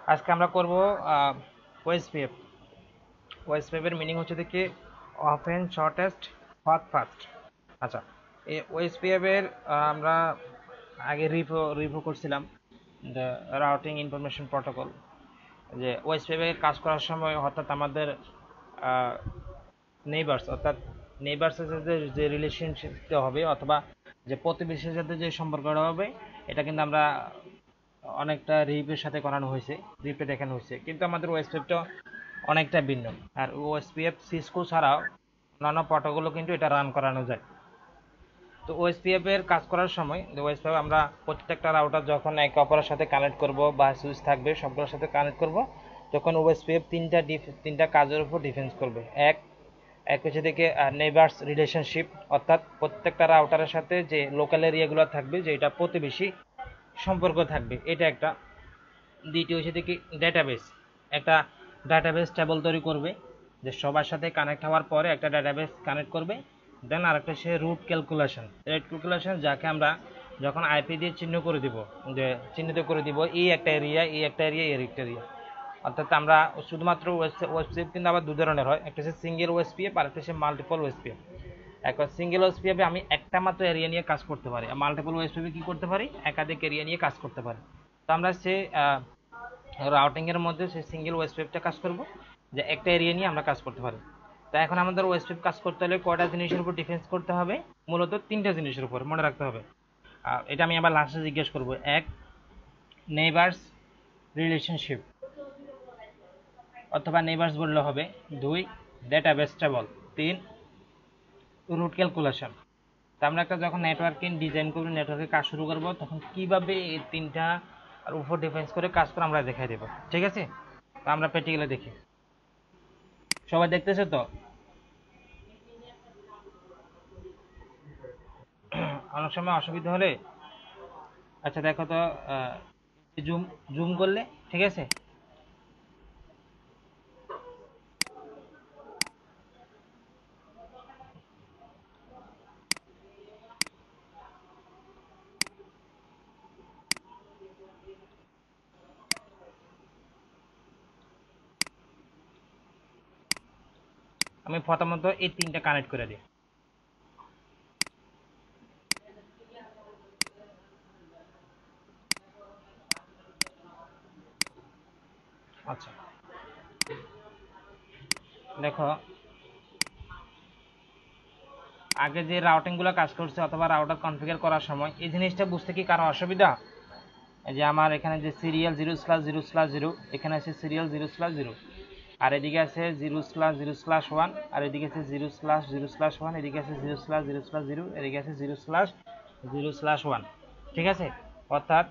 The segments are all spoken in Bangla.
আজকে আমরা করব ওএসপিএফ। ওএসপিএফ এর মিনিং হচ্ছে দেখি অফেন শর্টেস্ট পাথ ফার্স্ট। আচ্ছা, এই ওএসপিএফ এর আমরা আগে রিভিউ করছিলাম দ্য রাউটিং ইনফরমেশন প্রটোকল। যে ওএসপিএফ এর কাজ করার সময় অর্থাৎ আমাদের নেইবার্স অর্থাৎ নেইবার্সের সাথে যে রিলেশনশিপ হবে অথবা যে প্রতিবেশীর সাথে যে সম্পর্কটা হবে, এটা কিন্তু আমরা অনেকটা রিপের সাথে করানো হয়েছে, রিপে দেখানো হয়েছে, কিন্তু আমাদের ওএসপিএফটা অনেকটা ভিন্ন। আর ওএসপিএফ সিসকো ছাড়াও অন্যান্য প্রটোকলও কিন্তু এটা রান করানো যায়। তো ওএসপিএফ এর কাজ করার সময় ওএসপিএফ আমরা প্রত্যেকটা রাউটার যখন একে অপরের সাথে কানেক্ট করব বা সুইচ থাকবে সবগুলোর সাথে কানেক্ট করব, তখন ওএসপিএফ তিনটা কাজের উপর ডিফেন্স করবে। এক হচ্ছে থেকে নেইবার্স রিলেশনশিপ, অর্থাৎ প্রত্যেকটা রাউটারের সাথে যে লোকাল এরিয়াগুলো থাকবে, যে এটা প্রতিবেশী সম্পর্ক থাকবে, এটা একটা। দ্বিতীয় হচ্ছে দেখি ডেটাবেস, একটা ডাটাবেস টেবল তৈরি করবে, যে সবার সাথে কানেক্ট হওয়ার পরে একটা ডাটাবেস কানেক্ট করবে। দেন আরেকটা হচ্ছে রুট ক্যালকুলেশন, যাকে আমরা যখন আইপি দিয়ে চিহ্নিত করে দিব এই একটা এরিয়া, এই একটা এরিয়া, এই একটা এরিয়া। অর্থাৎ আমরা শুধুমাত্র ওএসপিএফ কিন্তু আবার দু ধরনের হয়, একটা হচ্ছে সিঙ্গেল ওএসপিএফ আর একটা হচ্ছে মাল্টিপল ওএসপিএফ। একটা সিঙ্গেল ওএসপিএফে আমি একটা মাত্র এরিয়া নিয়ে কাজ করতে পারি, আর মাল্টিপল ওএসপিএফে কি করতে পারি, একাধিক এরিয়া নিয়ে কাজ করতে পারি। তো আমরা সে রাউটিং এর মধ্যে সেই সিঙ্গেল ওয়েস্টপেপটা কাজ করব, যে একটা এরিয়া নিয়ে আমরা কাজ করতে পারি। তো এখন আমাদের ওয়েস্টপেপ কাজ করতে হলে কয়টা জিনিসের উপর ডিফেন্স করতে হবে, মূলত তিনটা জিনিসের উপর মনে রাখতে হবে। এটা আমি আবার লাস্টে জিজ্ঞেস করব। এক, নেইবার্স রিলেশনশিপ অথবা নেইবার্স বললে হবে। দুই, ডেটাবেস টেবল। তিন, রুট ক্যালকুলেশন। তো আমরা একটা যখন নেটওয়ার্কিং ডিজাইন করব, নেটওয়ার্কে কাজ শুরু করব, তখন কিভাবে এই তিনটা আর উপর ডিফেন্স করে কাজ করে আমরা দেখাই দেবো, ঠিক আছে? তো আমরা প্র্যাকটিক্যালি দেখি। সবাই দেখতেছে তো? অনেক সময় অসুবিধা হলে আচ্ছা দেখো তো, জুম জুম করলে ঠিক আছে। আমি প্রথমত এই তিনটা কানেক্ট করে দিই। আচ্ছা দেখো, আগে যে রাউটিং গুলো কাজ করছে অথবা রাউটার কনফিগার করার সময় এই জিনিসটা বুঝতে কি কারো অসুবিধা? এই যে আমার এখানে যে সিরিয়াল 0/0/0, এখানে আছে সিরিয়াল 0/0, আর এদিকে আছে 0/0/1, আর এদিকে আছে 0/0/1, এদিকে আছে 0/0/0, এদিকে আছে 0/0/1, ঠিক আছে? অর্থাৎ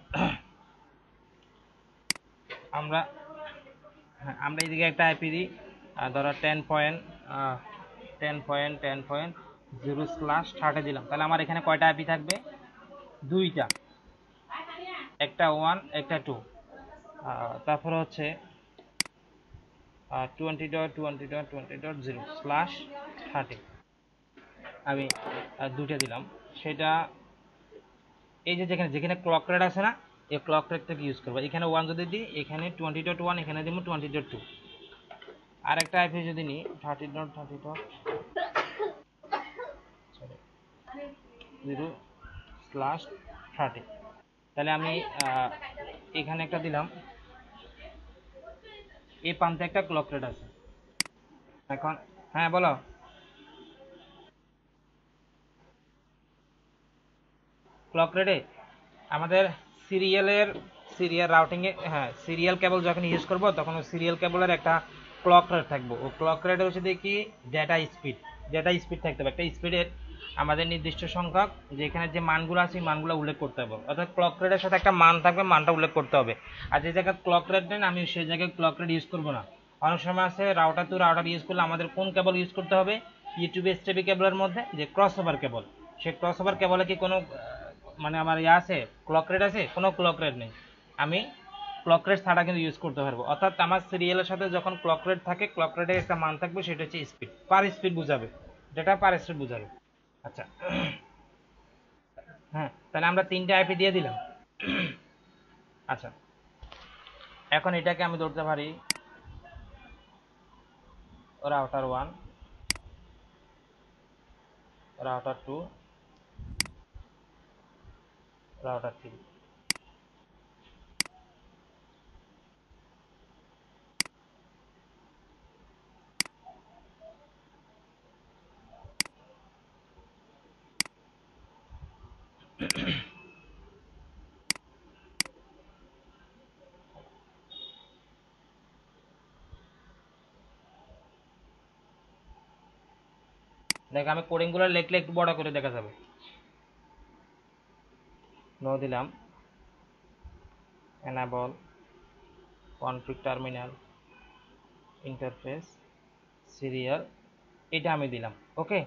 আমরা আমরা এদিকে একটা আইপি দিই, ধরো 10.10.10.0/30 দিলাম, তাহলে আমার এখানে কয়টা আইপি থাকবে? দুইটা, একটা 1 একটা 2। তারপরে হচ্ছে 20.20.20.0/30 আমি দুইটা দিলাম। সেটা এই যে যেখানে যেখানে ক্লক রেট আছে না, এই ক্লক রেটটাকে ইউজ করবো। এখানে 1 যদি দিই, এখানে 20.1, এখানে দিব 20.2। আর একটা আইপি যদি নিই 30.30.0/30, তাহলে আমি এখানে একটা দিলাম, এই প্রান্তে একটা ক্লক রেট আছে। এখন হ্যাঁ বলো। ক্লক রেটে আমাদের সিরিয়াল রাউটিং এ, হ্যাঁ, সিরিয়াল কেবল যখন ইউজ করব তখন ওই সিরিয়াল কেবলের একটা ক্লক রেট থাকবে। ও ক্লক রেট হচ্ছে দেখি ডেটা স্পিড থাকতে হবে, একটা স্পিডের আমাদের নির্দিষ্ট সংখ্যক, যেখানে যে মানগুলো আছে মানগুলো উল্লেখ করতে হবে। অর্থাৎ ক্লক রেটের সাথে একটা মান থাকবে, মানটা উল্লেখ করতে হবে। আর যে জায়গায় ক্লক রেট নেন, আমি সেই জায়গায় ক্লক রেট ইউজ করবো না। অনেক সময় আছে রাউটার টু রাউটার ইউজ করলে আমাদের কোন কেবল ইউজ করতে হবে, ইউটিউব এসটিপি কেবলের মধ্যে যে ক্রস ওভার কেবল, সেই ক্রস ওভার কেবলে কি কোনো মানে আমার ইয়ে আছে, ক্লক রেট আছে? কোনো ক্লক রেট নেই। আমি ক্লক রেট ছাড়া কিন্তু ইউজ করতে পারবো। অর্থাৎ আমার সিরিয়ালের সাথে যখন ক্লক রেট থাকে, ক্লক রেটের একটা মান থাকবে, সেটা হচ্ছে স্পিড, পার স্পিড বুঝাবে, যেটা পার স্পিড বুঝাবে। আচ্ছা, হ্যাঁ, তাহলে আমরা তিনটা আইপি দিয়ে দিলাম। আচ্ছা, এখন এটাকে আমি ধরতে পারি রাউটার 1, রাউটার 2, রাউটার 3। দেখ আমি কোডিংগুলো লিখলে একটু বড় করে দেখা যাবে। নো দিলাম, enable config terminal interface serial, এটা আমি দিলাম। ওকে,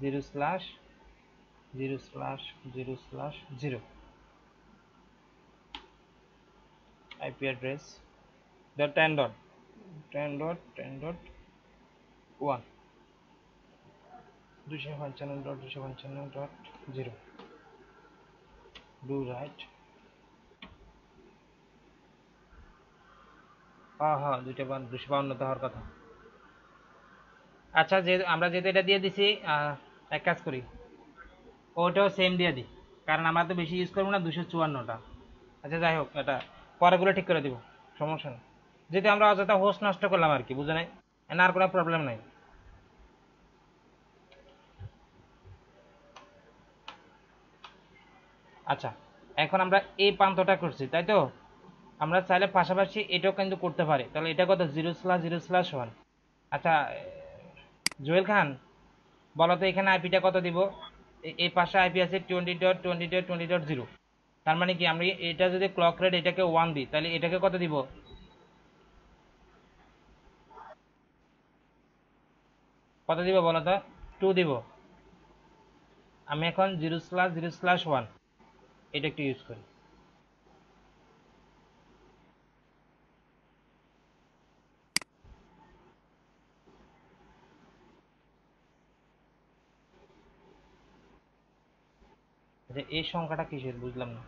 0/0/0/0 IP address dot 10.10.10.1 255.255.0 do right। হ্যাঁ হ্যাঁ, 252 হওয়ার কথা। আচ্ছা, যে আমরা যেহেতু এটা দিয়ে দিছি, এক কাজ করি, ওটাও সেম দিয়ে দিই, কারণ আমরা তো বেশি ইউজ করবো না, 254টা। আচ্ছা যাই হোক, এটা পরেগুলো ঠিক করে দিব, সমস্যা নেই। যেহেতু আমরা অযথা হোস্ট নষ্ট করলাম আর কি, বুঝে নাই, আর কোনো প্রবলেম নাই। আচ্ছা, এখন আমরা এই প্রান্তটা করছি, তাই তো? আমরা চাইলে পাশাপাশি এটাও কিন্তু করতে পারি। তাহলে এটা কত? 0/0/1। আচ্ছা, জুয়েল খান, বলো তো এখানে আইপিটা কত দিব? এই পাশে আইপি আছে 20.20.20.0। তার মানে কি, আমি এটা যদি ক্লক রেট এটাকে 1 দিই, তাহলে এটাকে কত দিব? কত দিব বলো তো? 2 দিব। আমি এখন 0/0/1 এটা একটু ইউজ করি। যে এই সংখ্যাটা কিসের বুঝলাম না।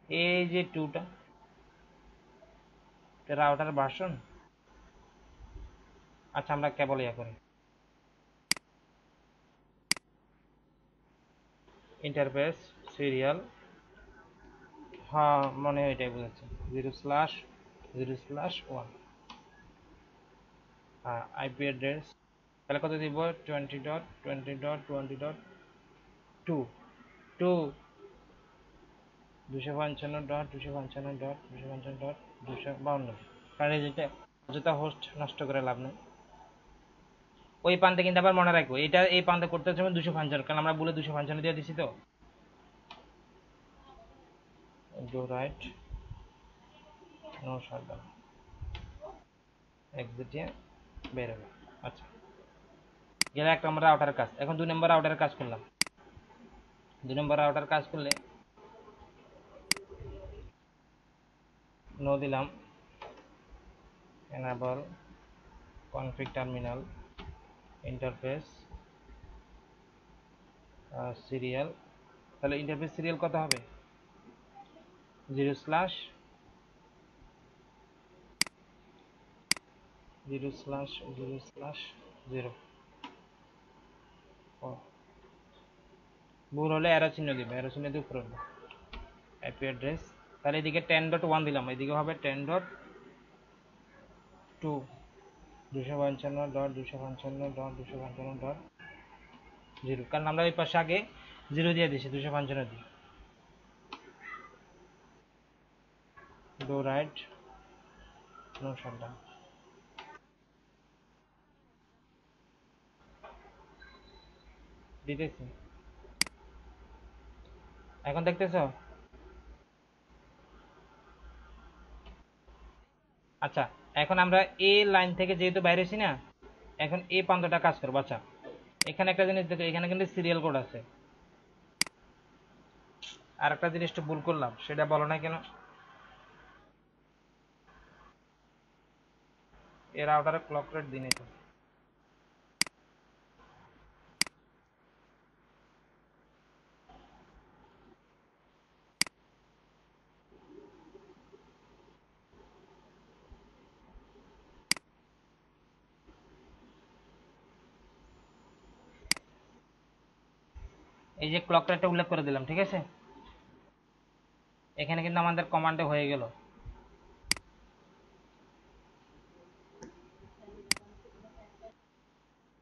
এই যে 2টা, রাউটার ভার্সন। আচ্ছা, আমরা কেবল ইয়া করি, ইন্টারফেস সিরিয়াল। হ্যাঁ, মনে হয় এটাই বুঝাচ্ছে, 0/0/1। হ্যাঁ, আইপি অ্যাড্রেস তাহলে কত দিব? 20.20.20.2, 255.255.255.252। কারণ এই যেটা অযথা হোস্ট নষ্ট করে লাভ নেই। ওই প্রান্তে কিন্তু আবার মনে রাখবো, এটা এই প্রান্তে করতে হচ্ছে 255, কারণ আমরা বলে 255 দিয়ে দিছি তো। ডো রাইট, নো শাটডাউন, এক্সিটে বেরোবে। আচ্ছা, গেলে একটা আমরা রাউটারের কাজ। এখন 2 নম্বর রাউটারের কাজ করলাম। 2 নম্বর রাউটার কাজ করলে নো দিলাম, enable config terminal interface serial. তাহলে ইন্টারফেস সিরিয়াল কত হবে? 0/0/0। ভুল হলে অ্যারো চিহ্ন দিবে, অ্যারো চিহ্ন দিয়ে উপরে উঠবে। আইপি অ্যাড্রেস, তাহলে এদিকে 10.1 দিলাম, এদিকে হবে 10.2, 255.255.255.0, কারণ আমরা ওই পাশে আগে 0 দিয়ে দিছি, 255 দিয়ে। ডো রাইট, নো শাটডাউন, দিতেছি। এখন দেখতেছো? আচ্ছা, এখন আমরা এই লাইন থেকে যেহেতু বাইরে আছি না, এখন এই প্রান্তটা কাজ করবো। আচ্ছা, এখানে একটা জিনিস দেখো, এখানে কিন্তু সিরিয়াল কোড আছে। আর একটা জিনিস তো ভুল করলাম, সেটা বলো না কেন? এর রাউটারে ক্লক রেট দিই, তো। 0/0/0/0/0 0/0/0/0/0 0/0/0/0/0 0/0/0/0/0 0/0/0/0/0 0/0/0/0/0 0/0/0/0/0 0/0/0/0/0 0/0/0/0/0 0/0/0/0/0 0/0/0/0/0 0/0/0/0/0/0 0/0/0/0/0/0 0/0/0/0/0/0 0/0/0/0/0/0 0/0/0/0/0/0 এই যে ক্লক রেটটা উল্লেখ করে দিলাম, ঠিক আছে। এখানে কিন্তু আমাদের কমান্ডে হয়ে গেল।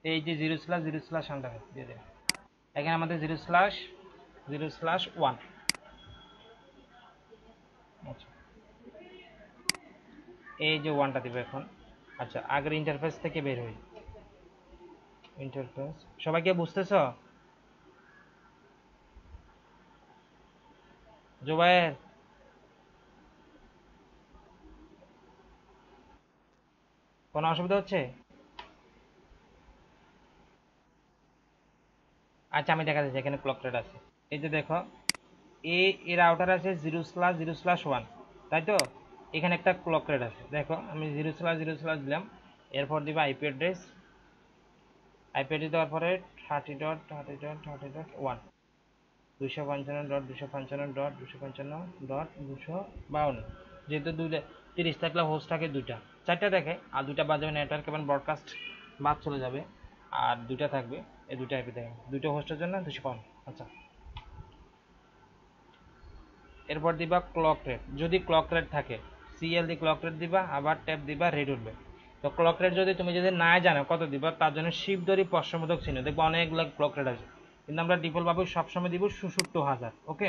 এই যে 0/0/1 দিয়ে দেয়, এখানে আমাদের 0/0/1। আচ্ছা, এই যে 1টা দিব এখন। আচ্ছা, আগের ইন্টারফেস থেকে বের হই। ইন্টারফেস সবাই কি বুঝতেছ? জুবায়ের, কোনো অসুবিধা হচ্ছে? আচ্ছা, আমি দেখা যাচ্ছে এখানে ক্লক রেট আছে। এই যে দেখো, এর আউটার আছে 0/0/1, তাই তো। এখানে একটা ক্লক রেট আছে, দেখো আমি 0/0/ দিলাম। এরপর দিব আইপি অ্যাড্রেস। আইপি অ্যাড্রেস দেওয়ার পরে 30.30.30.1, 255.255.255.252। যেহেতু 30 থাকলে হোস্ট থাকে দুইটা, চারটা দেখে, আর দুইটা বাজে নেটওয়ার্ক এবং ব্রডকাস্ট বাদ চলে যাবে, আর দুইটা থাকবে। এই দুইটা আইপি দেখে দুইটা হোস্টের জন্য 252। আচ্ছা, এরপর দিবা ক্লক রেট। যদি ক্লক রেট থাকে সিএল দিয়ে ক্লক রেট দিবা, আবার ট্যাপ দিবা, রেড উঠবে। তো ক্লক রেট যদি তুমি না জানো কত দিবা, তার জন্য শিফট ধরি প্রশ্নবোধক চিহ্ন, দেখবো অনেকগুলো ক্লক রেট আছে, কিন্তু আমরা ডিফল্ট ভাবে সবসময় দিব ৭৬,০০০। ওকে,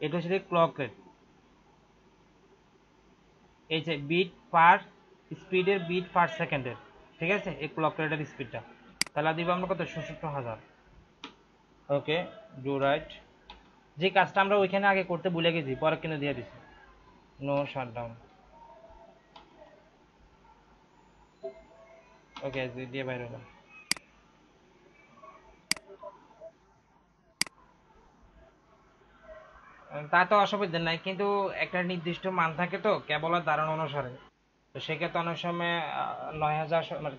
এটা হচ্ছে ক্লক রেট। এই যে বিট পার স্পিডের, বিট পার সেকেন্ডের, ঠিক আছে, এই ক্লক রেটের স্পিডটা। তাহলে দিব আমরা কত, ৭৬,০০০। ওকে, ডু রাইট। যে কাজটা আমরা ওইখানে আগে করতে ভুলে গেছি, পরে কিনে দিয়ে দিছি। No shutdown. ওকে, দিয়ে বাইরে হলাম। তা তো অসুবিধা নাই, কিন্তু একটা নির্দিষ্ট মান থাকে তো কেবলের ধারণা অনুসারে। তো সেক্ষেত্রে অনেক সময় ৯,০০০ মানে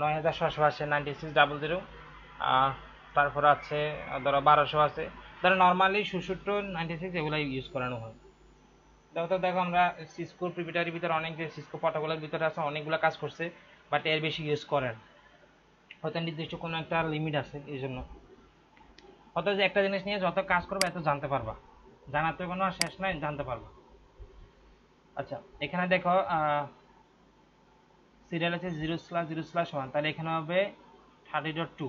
৯,৬০০ আছে, 9600। তারপর আছে ধরো ১২০০ আছে। ধরো নর্মালি ৬৭ 96 এগুলো ইউজ করানো হয়। দেখো তো, দেখো আমরা সিসকো প্রিপিটারির ভিতরে অনেক, যে সিসকো প্রটোকলের ভিতরে আছে অনেকগুলো কাজ করছে, বাট এর বেশি ইউজ করেন। হয়তো নির্দিষ্ট কোনো একটা লিমিট আছে এই জন্য। হয়তো যে একটা জিনিস নিয়ে যত কাজ করবে এত জানতে পারবা, জানার তো কোনো শেষ নাই, জানতে পারবা। আচ্ছা, এখানে দেখো সিরিয়াল আছে 0/0/1, তাহলে এখানে হবে 30.2।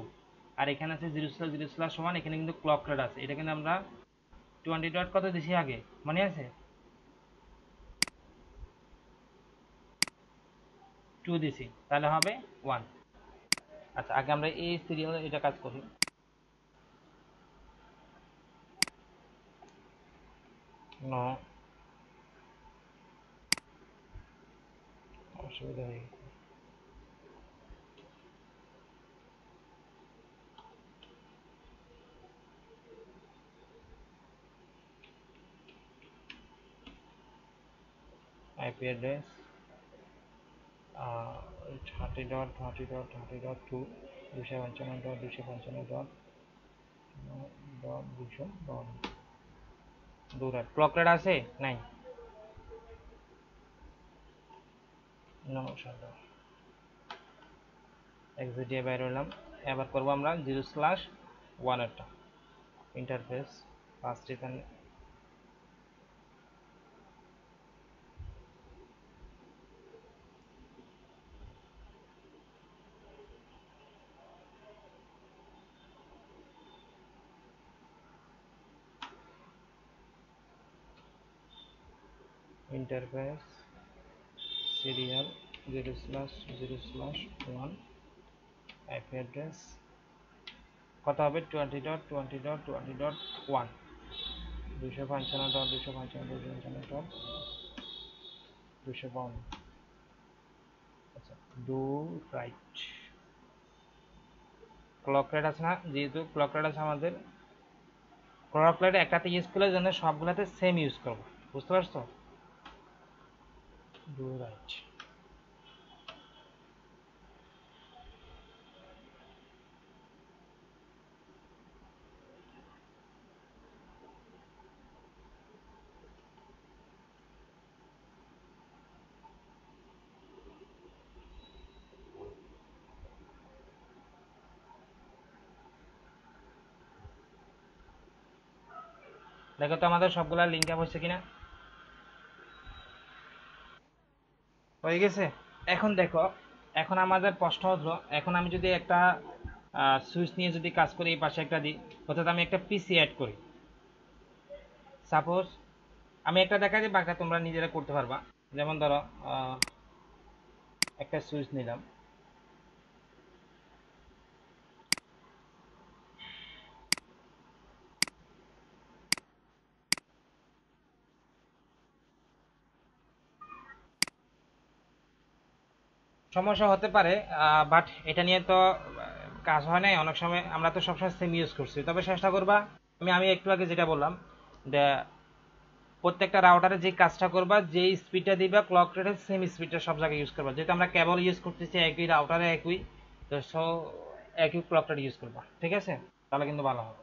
আর এখানে আছে 0/0/1, এখানে কিন্তু ক্লক রেট আছে, এটা কিন্তু আমরা 20 ডট কত দিছি আগে, মনে আছে? 2 দিছি, তাহলে হবে 1। আচ্ছা, আগে আমরা এই সিরিয়াল এটা কাজ করি। নো, অসুবিধা হয়ে গেছে। IP address 30.30.30.2, 255.255.252। দূর ক্লক রেট আছে নাই? No shutdown. এক্সিট দিয়ে বাইরে হলাম। এবার করবো আমরা 0/1 এরটা। ইন্টারফেস ফার্স্ট এখানে ইন্টারফেস সিরিয়াল 0/0/1, আইপি অ্যাড্রেস কত হবে, 20.20.20.1, 255.255.255.252। আচ্ছা, ডু রাইট। ক্লক রেট আছে না, যেহেতু ক্লক রেট আছে আমাদের, ক্লক রেট একটাতে ইউজ করলে জন্য সবগুলোতে সেম ইউজ করবো, বুঝতে পারছো? Do right. দেখো তো আমাদের সবগুলা লিঙ্ক আপ হচ্ছে কিনা, হয়ে গেছে। এখন দেখো, এখন আমাদের প্রশ্ন হলো, এখন আমি যদি একটা সুইচ নিয়ে যদি কাজ করি, এই পাশে একটা দিই, অর্থাৎ আমি একটা পিসি অ্যাড করি। সাপোজ আমি একটা দেখাই দিই, বাকিটা তোমরা নিজেরা করতে পারবা। যেমন ধরো একটা সুইচ নিলাম, সমস্যা হতে পারে, বাট এটা নিয়ে তো কাজ হয় নাই অনেক সময়, আমরা তো সবসময় সেম ইউজ করছি। তবে চেষ্টা করবা, আমি একটু আগে যেটা বললাম, যে প্রত্যেকটা রাউটারে যে কাজটা করবা, যে স্পিডটা দিবা ক্লক রেটে, সেম স্পিডটা সব জায়গায় ইউজ করবা। যেহেতু আমরা কেবল ইউজ করতেছি একই রাউটারে একই, তো সো একই ক্লক রেট ইউজ করবা, ঠিক আছে? তাহলে কিন্তু ভালো হবে।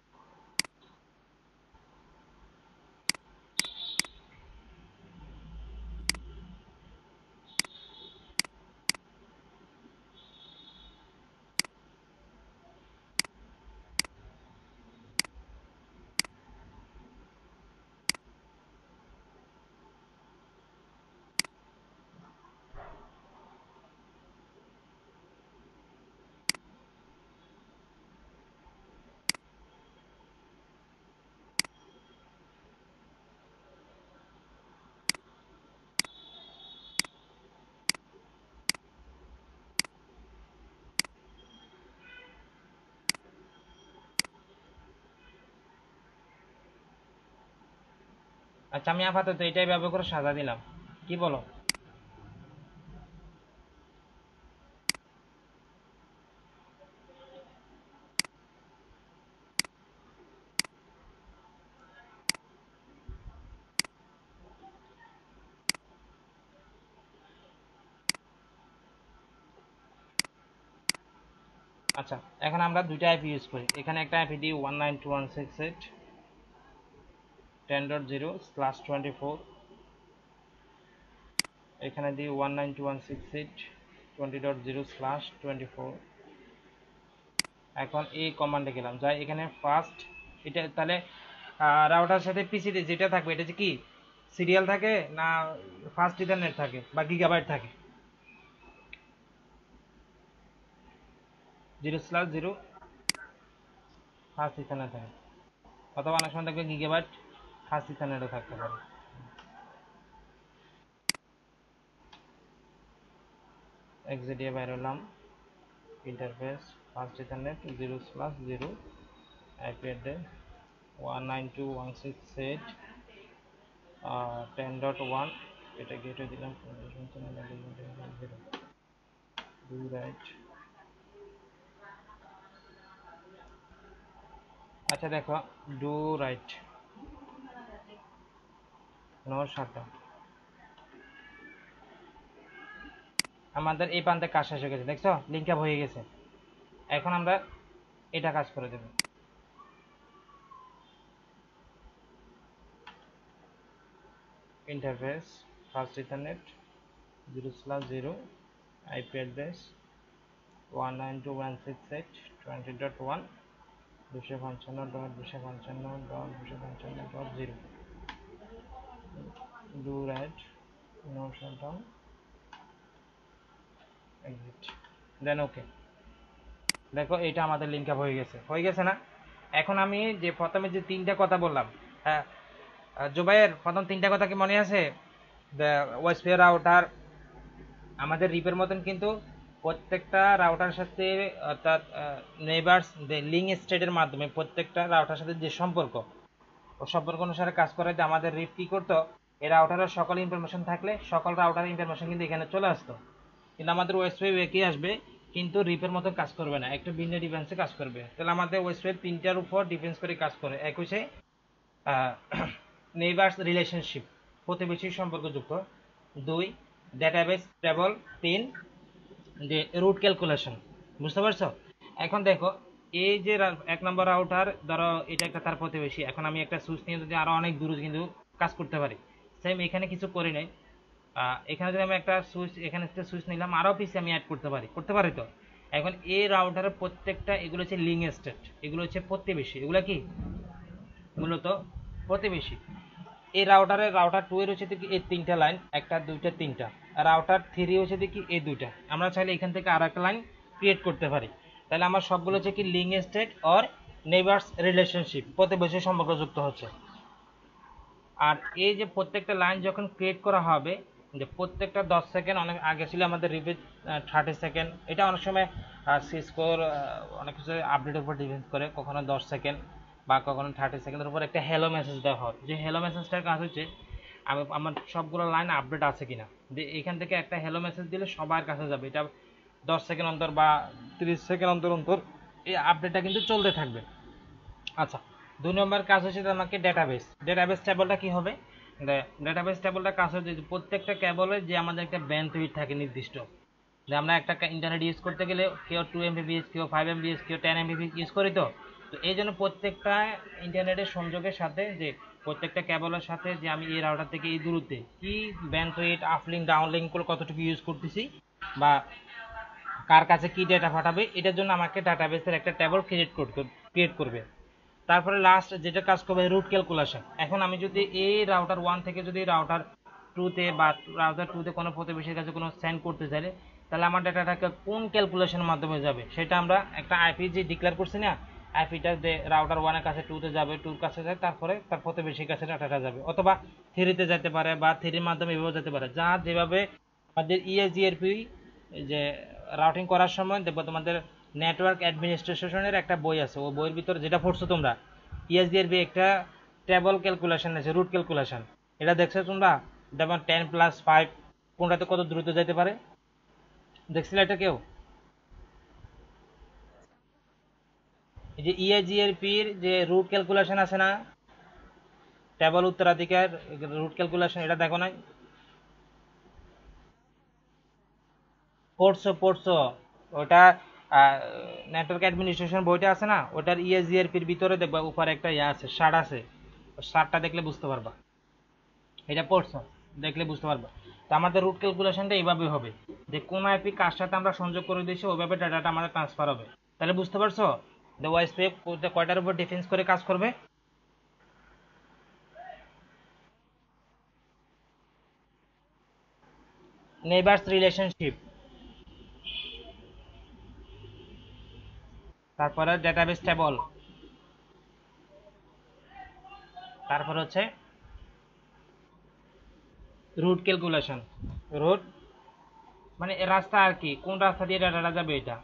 আচ্ছা, আমি আপাতত এটাই ব্যবহার করে সাজা দিলাম, কি বলো? আচ্ছা, এখন আমরা দুইটা আইপি ইউজ করি। এখানে একটা আইপি দিই 192.168.10.0/24, এখানে দিই 192.168.20.0/24। এখন এই কমান্ডে গেলাম, যাই এখানে ফার্স্ট, এটা তাহলে রাউটার সাথে পিসিতে যেটা থাকবে এটা যে কি সিরিয়াল থাকে না ফাস্ট ইথারনেট থাকে বা গিগাবাইট থাকে? 0/0 ফাস্ট ইথারনেট থাকে, অথবা অনেক সময় থাকবে গিগাবাইট ফাস্ট ইথারনেটও থাকতে পারে। এক্সিট দিয়ে বাইরে হলাম, interface fast ethernet 0/0, IP address 192.168.10.1, এটা গেটে দিলাম, ডু রাইট। আচ্ছা দেখো, ডু রাইট, নো শাটডাউন। আমাদের এই প্রান্তে কাজ শেষ হয়ে গেছে, দেখছো লিঙ্ক আপ হয়ে গেছে। এখন আমরা এটা কাজ করে দেব। Interface first ethernet 0/0, IP address 192.168.20.1, 255.255.255.0, do write, no shutdown, exit, then okay. দেখো এটা আমাদের লিঙ্ক আপ হয়ে গেছে, হয়ে গেছে না? এখন আমি যে প্রথমে যে তিনটা কথা বললাম, হ্যাঁ, জুবাইয়ের প্রথম তিনটা কথা কি মনে আছে? ওয়েস্টফিয়ার রাউটার আমাদের রিপের মতন, কিন্তু প্রত্যেকটা রাউটার সাথে, অর্থাৎ নেইবার্স লিঙ্ক স্টেটের মাধ্যমে প্রত্যেকটা রাউটার সাথে যে সম্পর্ক, ও সম্পর্ক অনুসারে কাজ করে। যে আমাদের রিপ কি করতো, এই রাউটারের সকল ইনফরমেশন থাকলে সকল রাউটারের ইনফরমেশন কিন্তু এখানে চলে আসতো। কিন্তু আমাদের ওয়েস্টওয়েব একই আসবে, কিন্তু রিপের মতো কাজ করবে না, একটু ভিন্ন ডিফেন্সে কাজ করবে। তাহলে আমাদের ওয়েস্টওয়েব তিনটার উপর ডিফেন্স করে কাজ করে। এক হচ্ছে নেইবার্স রিলেশনশিপ, প্রতিবেশী সম্পর্কযুক্ত; দুই, ডেটাবেস টেবল; তিন, যে রুট ক্যালকুলেশন। বুঝতে পারছো? এখন দেখো, এই যে এক নম্বর রাউটার, ধরো এটা একটা তার প্রতিবেশী। এখন আমি একটা সুইচ নিয়ে যদি আরো অনেক দূরে কিন্তু কাজ করতে পারি, সেম এখানে কিছু করি নাই। এখানে যদি আমি একটা সুইচ, এখানে একটা সুইচ নিলাম, আরো পিসি আমি অ্যাড করতে পারি, করতে পারি তো? এখন এই রাউটারের প্রত্যেকটা, এগুলো হচ্ছে লিঙ্ক স্টেট, এগুলো হচ্ছে প্রতিবেশী, এগুলো কি মূলত প্রতিবেশী। এই রাউটার 2 এর হচ্ছে কি এই 3টা লাইন, 1টা 2টা 3টা, আর রাউটার 3 হচ্ছে কি এই 2টা। আমরা চাইলে এখান থেকে আর একটা লাইন ক্রিয়েট করতে পারি। তাহলে আমার সবগুলো হচ্ছে কি link state or neighbours relationship, প্রতিবেশী সম্পর্ক যুক্ত হচ্ছে। আর এই যে প্রত্যেকটা লাইন যখন ক্রিয়েট করা হবে, যে প্রত্যেকটা 10 সেকেন্ড, অনেক আগে ছিল আমাদের রিপিট 30 সেকেন্ড, এটা অনেক সময় সিসকোর অনেক কিছু আপডেটের উপর ডিপেন্ড করে, কখনো 10 সেকেন্ড বা কখনো 30 সেকেন্ডের উপর একটা হ্যালো মেসেজ দেওয়া হয়। যে হ্যালো মেসেজটার কাজ হচ্ছে আমার সবগুলো লাইন আপডেট আছে কিনা, যে এখান থেকে একটা হ্যালো মেসেজ দিলে সবার কাছে যাবে। এটা 10 সেকেন্ড অন্তর বা 30 সেকেন্ড অন্তর অন্তর এই আপডেটটা কিন্তু চলতে থাকবে। আচ্ছা, 2 নম্বর কাজ হচ্ছে আমাকে ডেটাবেস টেবলটা কি হবে? ডেটাবেস টেবলটা কাজ হচ্ছে যে প্রত্যেকটা কেবলে যে আমাদের একটা ব্যান্ডউইথ থাকে নির্দিষ্ট, যে আমরা একটা ইন্টারনেট ইউজ করতে গেলে কেউ 2 MBPS, কেউ 5 MBPS, কেউ 10 MBPS ইউজ করি। তো তো এই জন্য প্রত্যেকটা ইন্টারনেটের সংযোগের সাথে, যে প্রত্যেকটা কেবলের সাথে যে আমি এই রাউটার থেকে এই দূরত্বে কি ব্যান্ডউইথ, আপলিঙ্ক ডাউনলিঙ্ক করে কতটুকু ইউজ করতেছি বা কার কাছে কি ডেটা পাঠাবে, এটার জন্য আমাকে ডাটাবেসের একটা টেবল ক্রিয়েট করবে। তারপরে লাস্ট যেটা কাজ করবে রুট ক্যালকুলেশন। এখন আমি যদি এই রাউটার 1 থেকে যদি রাউটার 2-তে বা রাউটার 2-তে কোনো প্রতিবেশীর কাছে কোনো সেন্ড করতে চাইলে, তাহলে আমার ডাটাটাকে কোন ক্যালকুলেশনের মাধ্যমে যাবে সেটা আমরা একটা আইপি যে ডিক্লেয়ার করছি না, আইপিটা যে রাউটার 1 এর কাছে 2-তে যাবে, 2-র কাছে যায়, তারপরে তার প্রতিবেশীর কাছে ডাটাটা যাবে, অথবা 3-তে যেতে পারে বা 3-র মাধ্যমে এভাবে যেতে পারে। যা যেভাবে আমাদের ইএসডিআরপি যে রাউটিং করার সময় দেখবো তোমাদের নেটওয়ার্ক অ্যাডমিনিস্ট্রেশনের একটা বই আছে, ওই বইয়ের ভিতরে যেটা পড়ছো তোমরা, ইএসডিআরপি একটা টেবল ক্যালকুলেশন আছে, রুট ক্যালকুলেশন। এটা দেখছো তোমরা? যেমন 10+5 কোনটাতে কত দ্রুত যেতে পারে, দেখছিলে এটা কেউ? এই যে ইএজিআরপির যে রুট ক্যালকুলেশন আছে না, টেবল উত্তরাধিকার রুট ক্যালকুলেশন, এটা দেখো নাই? পড়ছো ওটা নেটওয়ার্ক অ্যাডমিনিস্ট্রেশন বইটা আছে না, ওটার ইএসজিআরপির ভিতরে দেখবা উপরে একটা ইয়ে আছে, শার্ট আছে, শার্টটা দেখলে বুঝতে পারবা। এটা পড়ছো, দেখলে বুঝতে পারবা। তো আমাদের রুট ক্যালকুলেশনটা এইভাবে হবে, যে কোন আইপি কার সাথে আমরা সংযোগ করে দিয়েছি ওইভাবে ডাটাটা আমাদের ট্রান্সফার হবে। তাহলে বুঝতে পারছো দ্য ওয়াইসপেপ কয়টার উপর ডিফেন্স করে কাজ করবে? নেইবারস রিলেশনশিপ, তারপরে ডেটাবেস টেবল, তারপর হচ্ছে রুট ক্যালকুলেশন। রুট মানে রাস্তা আর কি, কোন রাস্তা দিয়ে ডাটাটা যাবে এটা।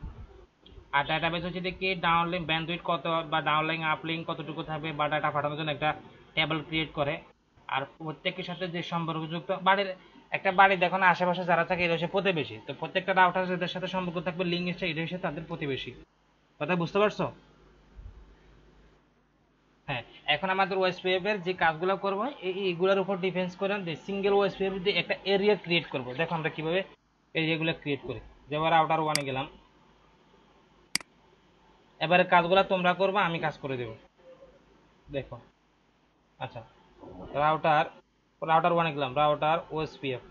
আর ডাটাবেস হচ্ছে কি ডাউনলিং ব্যান্ডউইথ কত বা ডাউনলিং আপলিং কতটুকু থাকবে বা ডাটা পাঠানোর জন্য একটা টেবল ক্রিয়েট করে। আর প্রত্যেকের সাথে যে সম্পর্কযুক্ত বাড়ির, একটা বাড়ি দেখো না আশেপাশে যারা থাকে এটা হচ্ছে প্রতিবেশী, তো প্রত্যেকটা রাউটার যাদের সাথে সম্পর্ক থাকবে লিঙ্ক হচ্ছে এটা হচ্ছে তাদের প্রতিবেশী। কথা বুঝতে পারছো? হ্যাঁ, এখন আমাদের ওয়েস্টওয়েবের যে কাজগুলো করবো এইগুলোর উপর ডিফেন্স করে যে সিঙ্গেল ওয়েস্টওয়েব দিয়ে একটা এরিয়া ক্রিয়েট করবো। দেখো আমরা কিভাবে এরিয়াগুলো ক্রিয়েট করি। যেবার রাউটার 1-এ গেলাম, এবারে কাজগুলো তোমরা করবা, আমি কাজ করে দেবো। দেখো, আচ্ছা, রাউটার রাউটার 1-এ গেলাম, রাউটার ওএসপিএফ।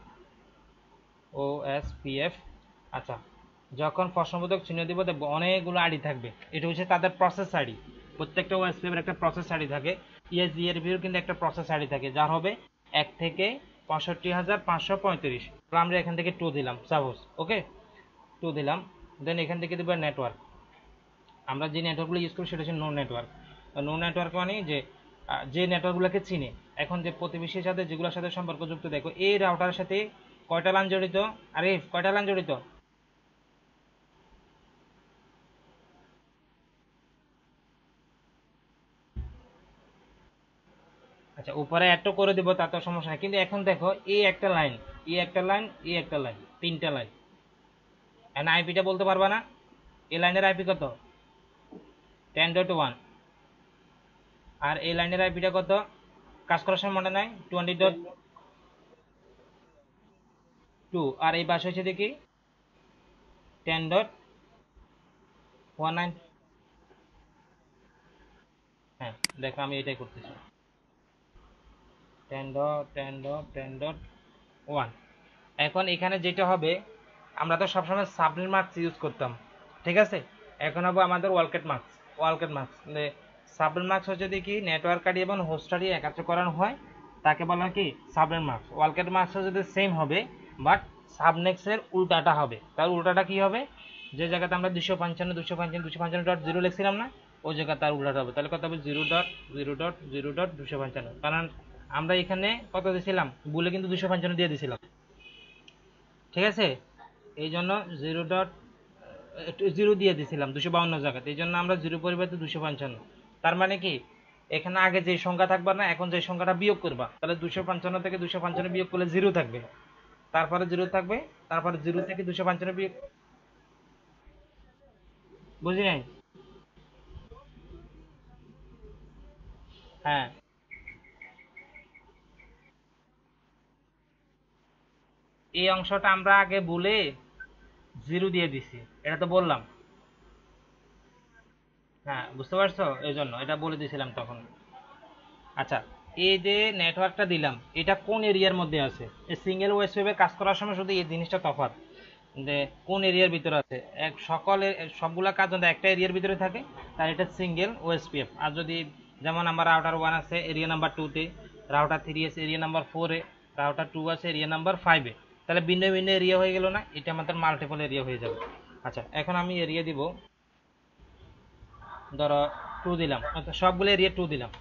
আচ্ছা, যখন প্রশ্নবোধক চিহ্ন দিব দেখবো অনেকগুলো আইডি থাকবে, এটা হচ্ছে তাদের প্রসেস আইডি। প্রত্যেকটা ওএসপিএফ এর একটা প্রসেস আইডি থাকে, ইএসডিআরপির কিন্তু একটা প্রসেস আইডি থাকে, যার হবে 1 থেকে 65,535। আমরা এখান থেকে 2 দিলাম সাপোজ, ওকে, 2 দিলাম। দেন এখান থেকে দেবো নেটওয়ার্ক। আমরা যে নেটওয়ার্কগুলো ইউজ করি সেটা হচ্ছে নো নেটওয়ার্ক। নো নেটওয়ার্ক মানে যে নেটওয়ার্কগুলোকে চিনে। এখন যে প্রতিবেশীর সাথে যেগুলোর সাথে সম্পর্কযুক্ত, দেখো এই রাউটারের সাথে কয়টা লাইন জড়িত? আরে কয়টা লাইন জড়িত? আচ্ছা, উপরে অ্যাড তো করে দিব, তার তো সমস্যা নেই, কিন্তু এখন দেখো এই একটা লাইন, এই একটা লাইন, এই একটা লাইন, 3টা লাইন। এখন আইপিটা বলতে পারবা না? এই লাইনের আইপি কত? 10.1। আর এই লাইনের আইপিটা কত? কাজ করার সময় মনে নাই? 20.2। আর এই পাশে হচ্ছে দেখি 10.19। হ্যাঁ, দেখো আমি এটাই করতেছি, 10.10.10.1। এখন এখানে যেটা হবে, আমরা তো সবসময় সাবনেট মার্কস ইউজ করতাম, ঠিক আছে? এখন হবে আমাদের ওয়ালকেট মার্কস। সাবনেট মাস্ক হচ্ছে দেখি নেটওয়ার্ক আইডি এবং হোস্ট আইডি একত্র করানো হয়, তাকে বলা হয় কি সাবনেট মাস্ক। ওয়ার্ল্ড মাস্ক যদি সেম হবে বাট সাবনেক্সের উল্টাটা হবে। তার উল্টাটা কি হবে, যে জায়গাতে আমরা 255.255.255.0 লিখছিলাম না, ওই জায়গায় তার উল্টাটা হবে। তাহলে কত হবে 0.0.0.255। কারণ আমরা এখানে কত দিয়েছিলাম, বলে কিন্তু 255 দিয়ে দিয়েছিলাম, ঠিক আছে। এই জন্য 0.0 দিয়ে দিয়েছিলাম 252 জায়গাতে, এই জন্য আমরা 0 পরিবর্তে 255। তার মানে কি, এখানে আগে যে সংখ্যা থাকবে না, এখন যে সংখ্যাটা বিয়োগ করবা, তাহলে 255 থেকে 255 বিয়োগ করলে 0 থাকবে, তারপরে 0 থাকবে, তারপরে 0 থেকে 255 বিয়োগ, বুঝি নাই? হ্যাঁ, এই অংশটা আমরা আগে বলে 0 দিয়ে দিছি, এটা তো বললাম। হ্যাঁ, বুঝতে পারছো, এই জন্য এটা বলে দিয়েছিলাম তখন। আচ্ছা, এই যে নেটওয়ার্কটা দিলাম, এটা কোন এরিয়ার মধ্যে আছে? এই সিঙ্গেল ওয়েবে কাজ করার সময় শুধু এই জিনিসটা তফাৎ, যে কোন এরিয়ার ভিতরে আছে। এক সকলে সবগুলা কাজ যদি একটা এরিয়ার ভিতরে থাকে, তাহলে এটা সিঙ্গেল ওএসপিএফ। আর যদি যেমন আমার রাউটার 1 আছে এরিয়া নাম্বার 2-তে, রাউটার 3 আছে এরিয়া নাম্বার 4-এ, রাউটার 2 আছে এরিয়া নাম্বার 5-এ, তাহলে ভিন্ন ভিন্ন এরিয়া হয়ে গেল না, এটা আমাদের মাল্টিপল এরিয়া হয়ে যাবে। আচ্ছা, এখন আমি এরিয়া দিব, ধরো 2 দিলাম, অর্থাৎ সবগুলো এরিয়া 2 দিলাম।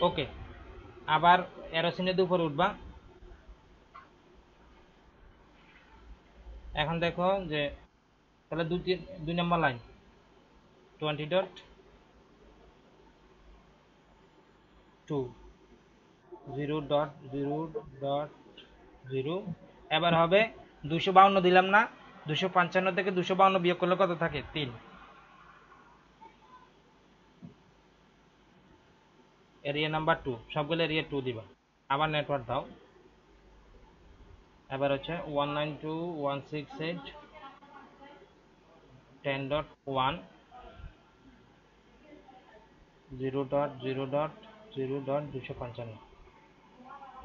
ওকে, আবার এরোসিনের উপরে উঠবা। এখন দেখো যে, তাহলে 2 নম্বর লাইন 20.2 0.0.0। এবার হবে 252 দিলাম না, 255 থেকে 252 বিয়োগ করলে কত থাকে 3। এরিয়া নাম্বার 2, সবগুলো এরিয়া 2 দিবা। আবার নেটওয়ার্ক দাও, এবার হচ্ছে 192.168.10.1 0.0.0.255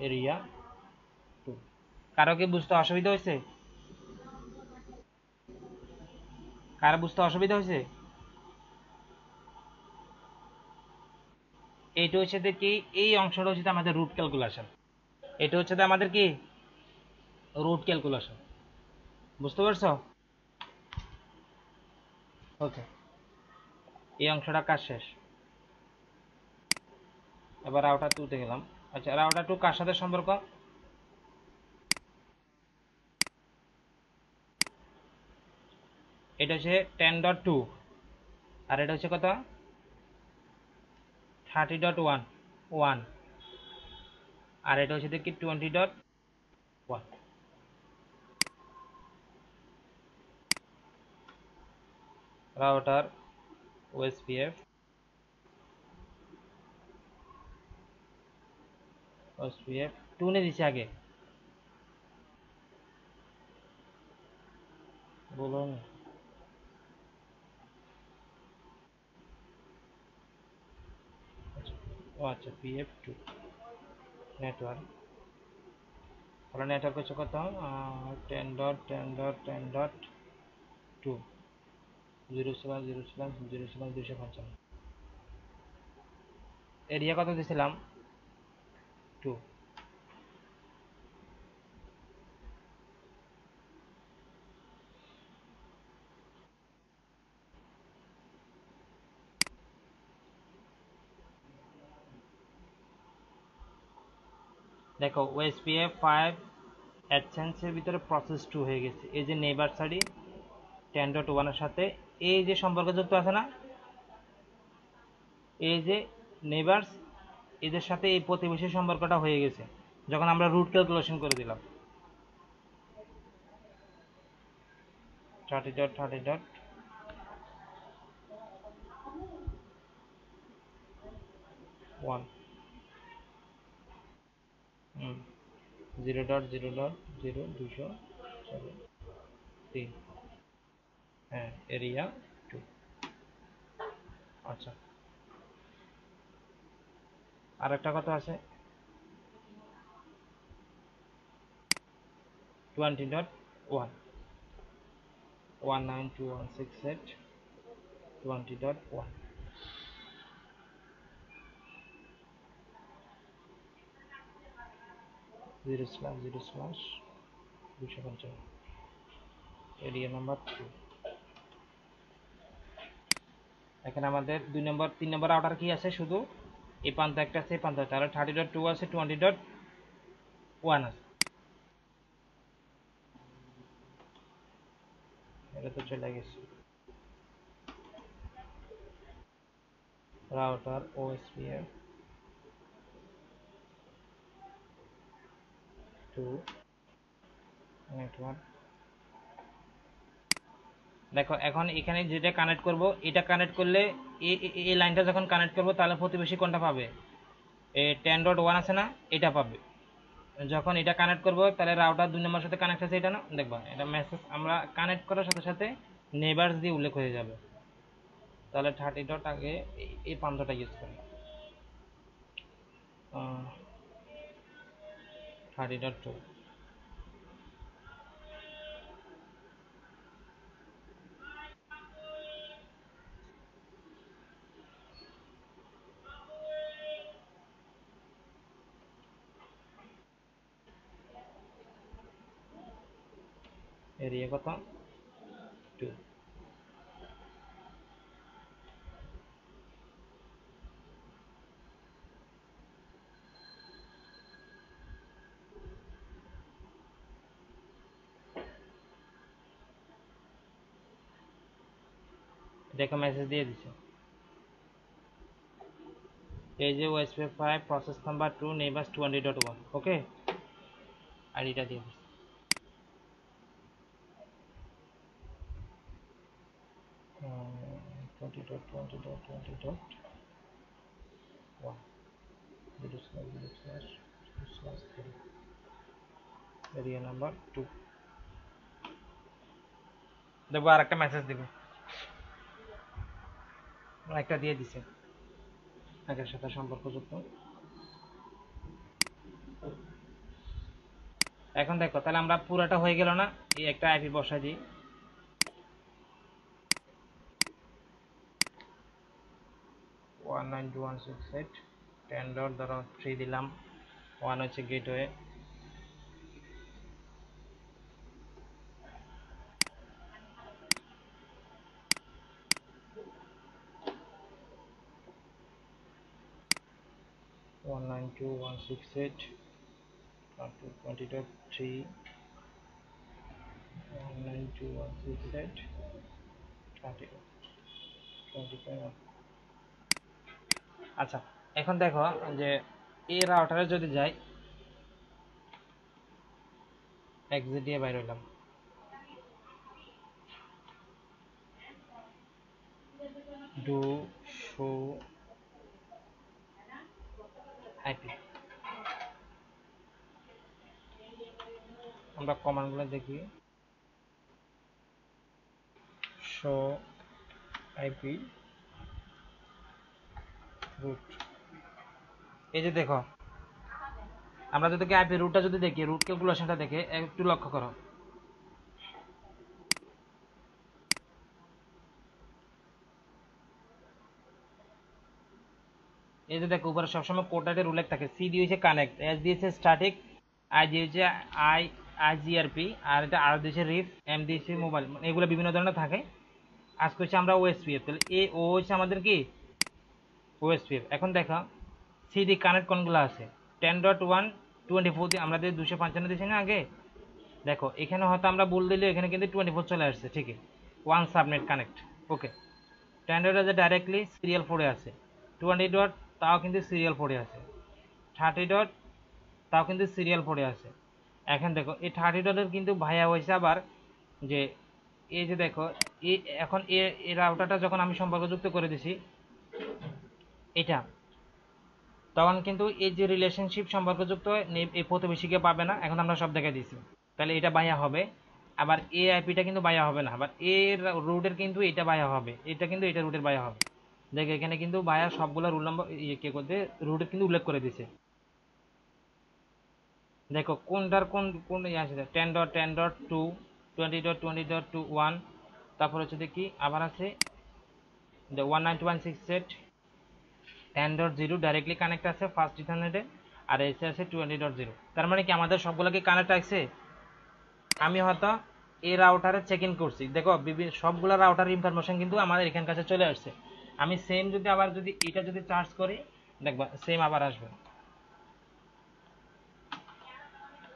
এরিয়া 2। কারো কি বুঝতে অসুবিধা হয়েছে? কারো বুঝতে অসুবিধা হয়েছে? এইটা হচ্ছে কি, এই অংশটা হচ্ছে আমাদের রুট ক্যালকুলেশন। এটা হচ্ছে আমাদের কি রুট ক্যালকুলেশন, বুঝতে পারছো? ওকে, এই অংশটা কাজ শেষ। এবার রাউটার 2 তে গেলাম। আচ্ছা, রাউটার 2 কার সাথে সম্পর্ক? এটা হচ্ছে 10.2, আর এটা হচ্ছে কত 30.1, আর এটা হচ্ছে কি 20.1। রাউটার ওএসপিএফ ওএসপিএফ 2 নে দিছে আগে, বলুন। ও আচ্ছা, পিএফ 2 নেটওয়ার্ক, তাহলে নেটওয়ার্ক হচ্ছে কত 10.10.10.2 0/0/0/255। এরিয়া কত দিয়েছিলাম 2। দেখো ওএসপিএফ 5 অ্যাডসেন্সের ভিতরে প্রসেস 2 হয়ে গেছে। এই যে নেইবার সাইডি 10.1 এর সাথে এই যে সম্পর্ক যুক্ত আছে না, এই যে নেইবারস, এদের সাথে এই প্রতিবেশী সম্পর্কটা হয়ে গেছে যখন আমরা রুট ক্যালকুলেশন করে দিলাম। 30.30.1 0.0.0.273। হ্যাঁ, এরিয়া 2। আচ্ছা, আর একটা কথা আছে 20.1 192.168.20.1। 0/0/250 এরিয়া নাম্বার 2। এখানে আমাদের 2 নম্বর 3 নম্বর আউটার কি আছে, শুধু এই প্রান্ত একটা আছে, এই প্রান্ত তাহলে 30.2 আছে, 20.1 আছে, এটা তো চলে গেছে। Router OSPF 2 network. দেখো এখন এখানে যেটা কানেক্ট করব, এটা কানেক্ট করলে এই লাইনটা যখন কানেক্ট করব তাহলে প্রতিবেশী কোনটা পাবে, এই 10.1 আছে না, এটা পাবে। যখন এটা কানেক্ট করব তাহলে রাউটার 2 নম্বর সাথে কানেক্ট আছে, এটা না, দেখবা এটা মেসেজ আমরা কানেক্ট করার সাথে সাথে নেইবারস দিয়ে উল্লেখ হয়ে যাবে। তাহলে 30 আগে এই প্রান্তটা ইউজ করি, 30.2। এরিয়া কত, 2। দেখো মেসেজ দিয়ে দিছে, এই যে OSPF 5 প্রসেস নাম্বার 2 নেইবারস 20.1, ওকে, আইডিটা দিয়ে দিছে। Twenty dot 1 0/0/3 area number 2। দেখবো আর একটা মেসেজ দিবে, একটা দিয়ে দিছে আগের সাথে সম্পর্কযুক্ত। এখন দেখো তাহলে আমরা পুরাটা হয়ে গেল না, এই একটা আইপি বসাই দিই, 192.168 10 ডট ধরো 3 দিলাম, 1 হচ্ছে গেটওয়ে, 192.168 20.3 192.168 30.25। আচ্ছা এখন দেখো যে এই রাউটারে যদি যাই, এক্সিট দিয়ে বাইরে হইলাম, ডু শো আইপি, আমরা কমান্ডগুলো দেখি, শো আইপি রুট। এই যে দেখো আমরা যদি আইপি রুটটা যদি দেখি, রুট ক্যালকুলেশনটা দেখে একটু লক্ষ্য করো, এই যে দেখো উপরে সবসময় কোডের উল্লেখ থাকে, সি দিয়েছে কানেক্ট, এস দিয়েছে স্ট্যাটিক, আই দিয়েছে আইজিআরপি, আর এটা আর দিয়েছে রিফ, এম দিয়েছে মোবাইল, মানে এগুলো বিভিন্ন ধরনের থাকে। আজ করছি আমরা ওএসপিএফ, তাহলে এ ও হচ্ছে আমাদের কি ওএসপিএফ। এখন দেখো সিডি কানেক্ট কোনগুলো আছে, 10.1 24 দিয়ে আমাদের 255 দিয়েছি না আগে, দেখো এখানে হয়তো আমরা বল দিলে এখানে কিন্তু 24 চলে আসছে, ঠিকই, ওয়ান সাবনেট কানেক্ট, ওকে। 10 ডট ডাইরেক্টলি সিরিয়াল 4 আছে, 20 ডট তাও কিন্তু সিরিয়াল 4 আছে, 30 ডট তাও কিন্তু সিরিয়াল 4 আছে। এখন দেখো এই 30 ডটের কিন্তু ভাইয়া হয়েছে আবার যে এই যে দেখো এই এখন এই রাউটারটা যখন আমি সম্পর্কযুক্ত করে দিছি এটা, তখন কিন্তু এই যে রিলেশনশিপ সম্পর্কযুক্ত এই প্রতিবেশীকে পাবে না, এখন আমরা সব দেখে দিছি, তাহলে এটা বাইয়া হবে। আবার এ আইপিটা কিন্তু বাইয়া হবে না, আবার এর রুটের কিন্তু এটা বাইয়া হবে, এটা কিন্তু এটা রুটের বাইয়া হবে। দেখো এখানে কিন্তু বায়া সবগুলো রুল নম্বর কে করতে রুটের কিন্তু উল্লেখ করে দিছে, দেখো কোনটার কোন কোন ইয়ে আছে, 10.10.2 20.20.21, তারপর হচ্ছে দেখি আবার আছে 192.168 10.0 ডাইরেক্টলি কানেক্ট আছে ফার্স্ট ইথারনেটে, আর এসে আছে 20.0। তার মানে কি আমাদের সবগুলো কি কানেক্ট আছে? আমি হয়তো এই রাউটারে চেক ইন করছি, দেখো সবগুলো রাউটার ইনফরমেশন কিন্তু আমাদের এখান কাছে চলে আসছে। আমি সেম যদি আবার যদি এটা যদি চার্জ করি, দেখবা সেম আবার আসবে,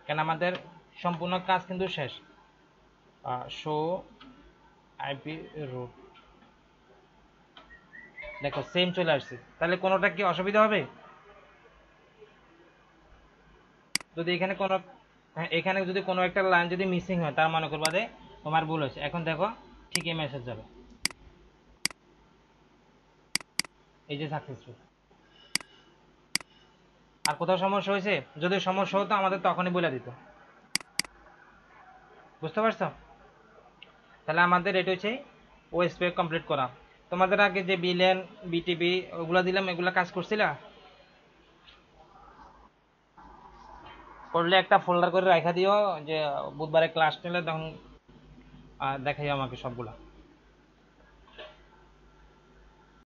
কেন আমাদের সম্পূর্ণ কাজ কিন্তু শেষ। শো আইপি রুট, দেখো সেম চলে আসছে। তাহলে কোনোটা কি অসুবিধা হবে? যদি এখানে কোনো, হ্যাঁ, এখানে যদি কোনো একটা লাইন যদি মিসিং হয়, তার মনে করবা যে তোমার ভুল হয়েছে। এখন দেখো ঠিক এই মেসেজ যাবে, এই যে সাকসেসফুল। আর কোথাও সমস্যা হয়েছে? যদি সমস্যা হতো আমাদের তখনই বলে দিত। বুঝতে পারছো? তাহলে আমাদের এটা হচ্ছে ওএসপি কমপ্লিট করা। তোমাদের আগে যে বিলেন বিটিবি ওগুলা দিলাম, এগুলা কাজ করছিলা? করলে একটা ফোল্ডার করে রাখা দিও, যে বুধবারে ক্লাস নিলে তখন দেখাই আমাকে সবগুলা।